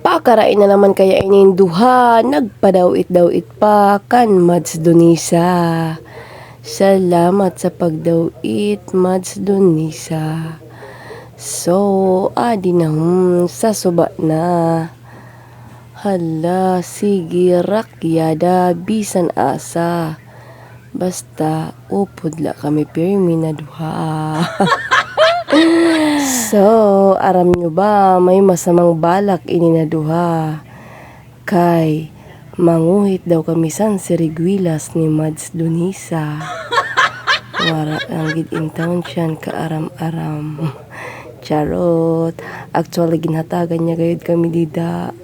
Pakarain na naman kaya inin duha, nagpadawit-dawit pa kan Mads Donisa. Salamat sa pagdawit, Mads Donisa. So, adi na sa suba na. Hala, sige rakyada, bisan asa. Basta, upod la kami pirmi na duha. So, aram nyo ba, may masamang balak ini na duha. Kay, manguhit daw kami san siriguilas ni Mads Donisa. Wara ang gid in town siyan kaaram-aram. Charot. Actually, ginhatagan niya gayud kami dida.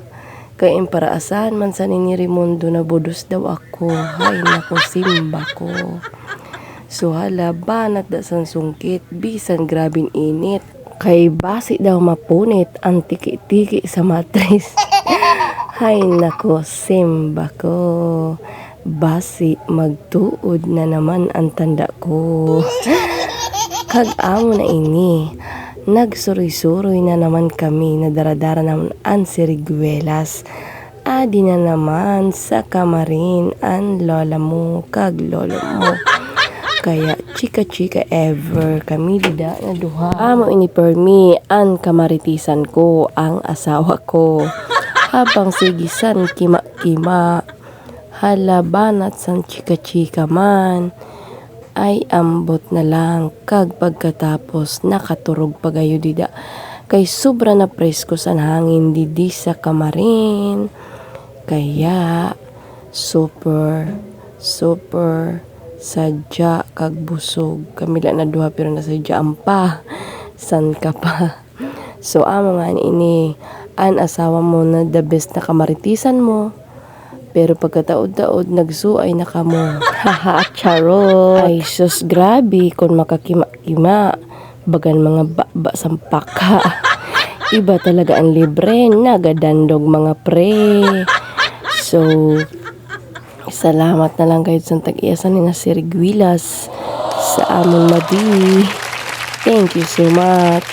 Kay imparaasahan man sa ni Raimundo na budos daw ako. Hay nako, simba ko. So hala, banat da sang sungkit, bisan grabing init. Kay basi daw mapunit ang tiki-tiki sa matris. Hay nako, simba ko. Basi magtuod na naman ang tanda ko. Kag-amo na ini. Nagsuroy-suroy na naman kami na daradara naman ang siriguelas. Adi na naman sa kamarin ang lola mo kag lolo mo. Kaya chika-chika ever kami dida na duha. Amo ini per me ang kamaritisan ko ang asawa ko. Habang sigisan kima-kima. Halabanat sang chika-chika man. Ay ambot na lang kag pagkatapos nakaturog pagayo dida kay sobra na presko sa hangin didi sa kamarin. Kaya super sadya kag busog kami na duha pero nasadya ampa san ka pa. So amo nga ini an asawa mo na the best na kamaritisan mo. Pero pagkataod-taod, nagsuay na kamo. Haha, charot. Ay, sus, grabe. Kung makakima-kima, bagan mga ba sampaka. Iba talaga ang libre. Nagadandog mga pre. So, salamat na lang kayo sa tag-iasan ni na Siriguilas sa amon madi. Thank you so much.